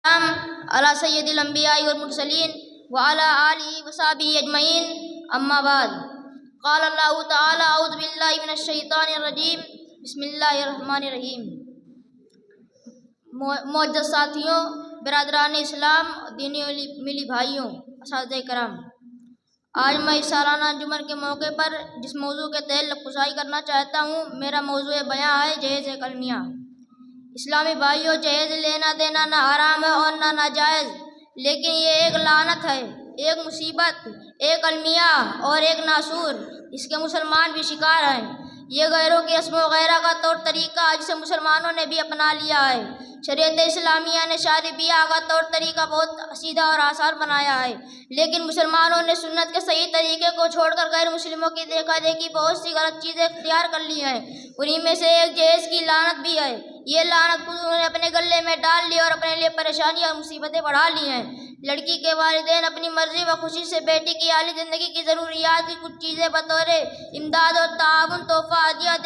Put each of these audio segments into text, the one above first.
علی سید الانبیاء والمرسلین وعلی آلہ وصحبہ اجمعین، اما بعد۔ قال اللہ تعالی اعوذ باللہ من الشیطان الرجیم، بسم اللہ الرحمن الرحیم۔ معزز ساتھیوں، برادران اسلام، دینی ملی بھائیوں، اساتذہ کرام، آج میں اس سالانہ انجمن کے موقع پر جس موضوع کے تعلق گفتگو کرنا چاہتا ہوں، میرا موضوع بیان ہے جہیز کلمیہ۔ اسلامی بھائیوں، جہیز لینا دینا نہ حرام ہے اور نہ ناجائز، لیکن یہ ایک لعنت ہے، ایک مصیبت، ایک المیہ اور ایک ناسور۔ اس کے مسلمان بھی شکار ہیں۔ یہ غیروں کی رسم وغیرہ کا طور طریقہ جسے مسلمانوں نے بھی اپنا لیا ہے۔ شریعت اسلامیہ نے شادی بیاہ کا طور طریقہ بہت سیدھا اور آسان بنایا ہے، لیکن مسلمانوں نے سنت کے صحیح طریقے کو چھوڑ کر غیر مسلموں کی دیکھا دیکھی بہت سی غلط چیزیں اختیار کر لی ہیں۔ انہی میں سے ایک جہیز کی لعنت بھی ہے۔ یہ لعنت خود انہوں نے اپنے گلے میں ڈال لی اور اپنے لیے پریشانی اور مصیبتیں بڑھا لی ہیں۔ لڑکی کے والدین اپنی مرضی و خوشی سے بیٹی کی اعلیٰ زندگی کی ضروریات کی کچھ چیزیں بطور امداد اور تعاون، تحفہ، ہدیہ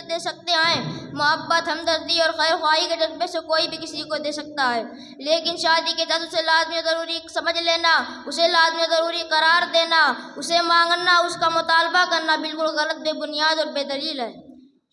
دے سکتے ہیں۔ محبت، ہمدردی اور خیر خواہی کے جذبے سے کوئی بھی کسی کو دے سکتا ہے، لیکن شادی کے بعد اسے لازمی اور ضروری سمجھ لینا، اسے لازمی اور ضروری قرار دینا، اسے مانگنا، اس کا مطالبہ کرنا بالکل غلط، بے بنیاد اور بے دلیل ہے۔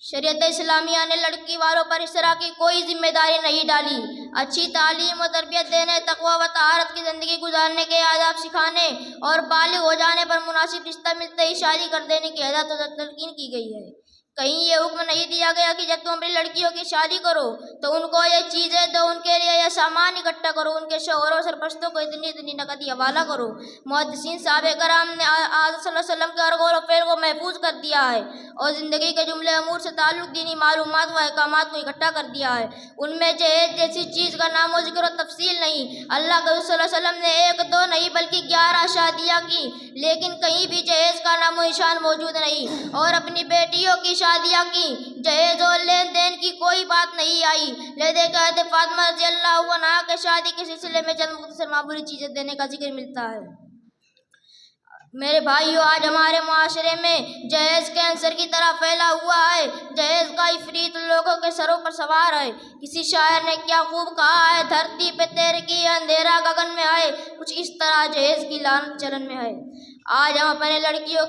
شریعت اسلامیہ نے لڑکی والوں پر اس طرح کی کوئی ذمہ داری نہیں ڈالی۔ اچھی تعلیم و تربیت دینے، تقویٰ و طہارت کی زندگی گزارنے کے آداب سکھانے اور بالغ ہو جانے پر مناسب رشتہ ملتے ہی شادی کر دینے کی ہدایت و تلقین کی گئی ہے۔ کہیں یہ حکم نہیں دیا گیا کہ جب تم اپنی لڑکیوں کی شادی کرو تو ان کو یہ چیزیں دو، ان کے لیے یہ سامان اکٹھا کرو، ان کے شوہروں اور سرپرستوں کو اتنی نقدی حوالہ کرو۔ محدثین صحابہ کرام نے آج صلی اللہ علیہ وسلم کے ہر قول و فعل کو محفوظ کر دیا ہے اور زندگی کے جملے امور سے تعلق دینی معلومات و احکامات کو اکٹھا کر دیا ہے۔ ان میں جہیز جیسی چیز کا نام و ذکر و تفصیل نہیں۔ اللہ کے رسول صلی اللہ علیہ وسلم نے ایک دو نہیں بلکہ 11 شادیاں کی، لیکن کہیں بھی جہیز کا نام و نشان موجود نہیں، اور اپنی بیٹیوں کی شادیاں کی، جہیز اور لین دین کی کوئی بات نہیں آئی۔ لذلك حضرت فاطمہ رضی اللہ عنہا کے شادی کے سلسلے میں چند مختصر معمولی چیزیں دینے کا ذکر ملتا ہے۔ میرے بھائیوں، آج ہمارے معاشرے میں جہیز کینسر کی طرح پھیلا ہوا ہے۔ جہیز کا عفریت لوگوں کے سروں پر سوار ہے۔ کسی شاعر نے کیا خوب کہا ہے، دھرتی پہ تیرگی اندھیرا گگن میں ہے، کچھ اس طرح جہیز کی لعنت چلن میں ہے۔ آج ہم اپنے لڑکوں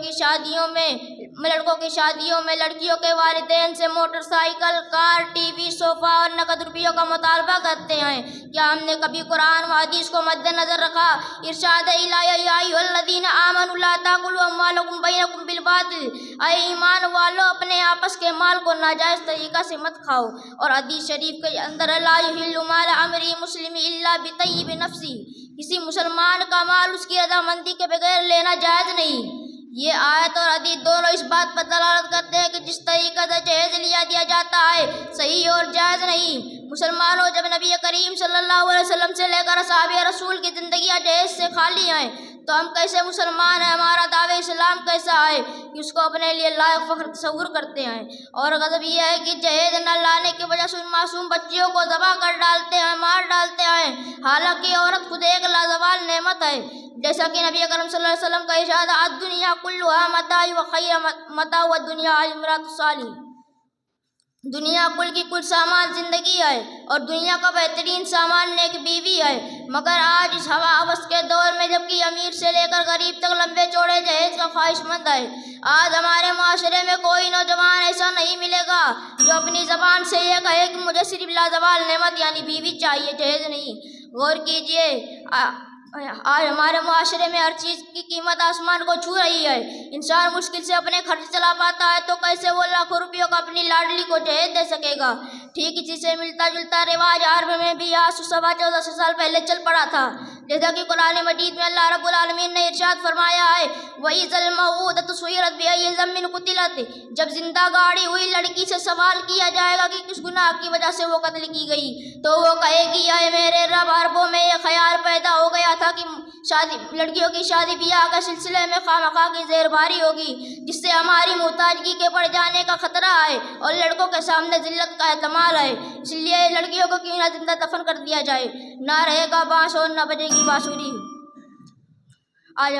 کی شادیوں میں لڑکیوں کے والدین سے موٹر سائیکل، کار، ٹی وی، صوفہ اور نقد روپیوں کا مطالبہ کرتے ہیں۔ کیا ہم نے کبھی قرآن و حدیث کو مد نظر رکھا؟ ارشاد الہی، یا ایھا الذین آمنوا لا تاکلوا اموالکم بینکم بالباطل، اے ایمان والو اپنے آپس کے مال کو ناجائز طریقہ سے مت کھاؤ۔ اور حدیث شریف کے اندر لا یحل مال امرئ مسلم الا بطیب نفسہ، کسی مسلمان کا مال اس کی رضامندی کے بغیر لینا جائز نہیں۔ یہ آیت اور حدیث دونوں اس بات پر دلالت کرتے ہیں کہ جس طریقے سے جہیز دیا جاتا ہے صحیح اور جائز نہیں۔ مسلمانوں، جب نبی کریم صلی اللہ علیہ وسلم سے لے کر اصحاب رسول کی زندگیاں جہیز سے خالی ہیں تو ہم کیسے مسلمان ہیں؟ ہمارا دعوی اسلام کیسا ہے کہ اس کو اپنے لیے لائق فخر تصور کرتے ہیں؟ اور غضب یہ ہے کہ جہیز نہ لانے کی وجہ سے ان معصوم بچیوں کو ذبح کر ڈالتے ہیں، مار ڈالتے ہیں، حالانکہ عورت خود ایک لازوال نعمت ہے۔ جیسا کہ نبی اکرم صلی اللہ علیہ وسلم کا ارشاد، الدنیا کلھا متاع وخیر متاع الدنیا المرأۃ الصالحہ، دنیا کل کی کل سامان زندگی ہے اور دنیا کا بہترین سامان نیک بیوی ہے۔ مگر آج اس ہوا ہوس کے دور میں جبکہ امیر سے لے کر غریب تک لمبے چوڑے جہیز کا خواہش مند ہے، آج ہمارے معاشرے میں کوئی نوجوان ایسا نہیں ملے گا جو اپنی زبان سے یہ کہے کہ مجھے صرف لازوال نعمت یعنی بیوی چاہیے، جہیز نہیں۔ غور کیجئے، آج ہمارے معاشرے میں ہر چیز کی قیمت آسمان کو چھو رہی ہے۔ انسان مشکل سے اپنے خرچ چلا پاتا ہے تو کیسے وہ لاکھوں روپیوں کا اپنی لاڈلی کو جہیز دے سکے گا؟ ٹھیک اسی سے ملتا جلتا رواج عرب میں بھی آج سے 1450 سال پہلے چل پڑا تھا، جیسا کہ قرآن مجید میں اللہ رب العالمین نے ارشاد فرمایا ہے، وَإِذَا الْمَوْءُودَةُ سُئِلَتْ بِأَيِّ ذَنبٍ قُتِلَتْ، جب زندہ گاڑی ہوئی لڑکی سے سوال کیا جائے گا کہ کس گناہ کی وجہ سے وہ قتل کی گئی، تو وہ کہے گی، اے میرے رب، عربوں میں یہ خیال پیدا ہو گیا تھا کہ لڑکیوں کی شادی بیاہ کے سلسلے میں خواہ کی زیر باری ہوگی، جس سے ہماری محتاجگی کے بڑھ جانے کا خطرہ ہے اور لڑکوں کے سامنے ذلت کا احتمال ہے، اس لیے لڑکیوں کو کیوں نہ زندہ دفن کر دیا جائے، نہ رہے گا بانس اور نہ بجے گی بانسری۔ آج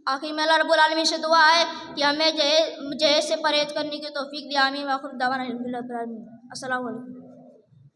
آخر میں اللہ رب العالمین سے دعا ہے کہ ہمیں جہیز سے پرہیز کرنے کی توفیق دے، آمین۔ وآخر دعوانا الحمدللہ رب العالمین۔ السلام علیکم۔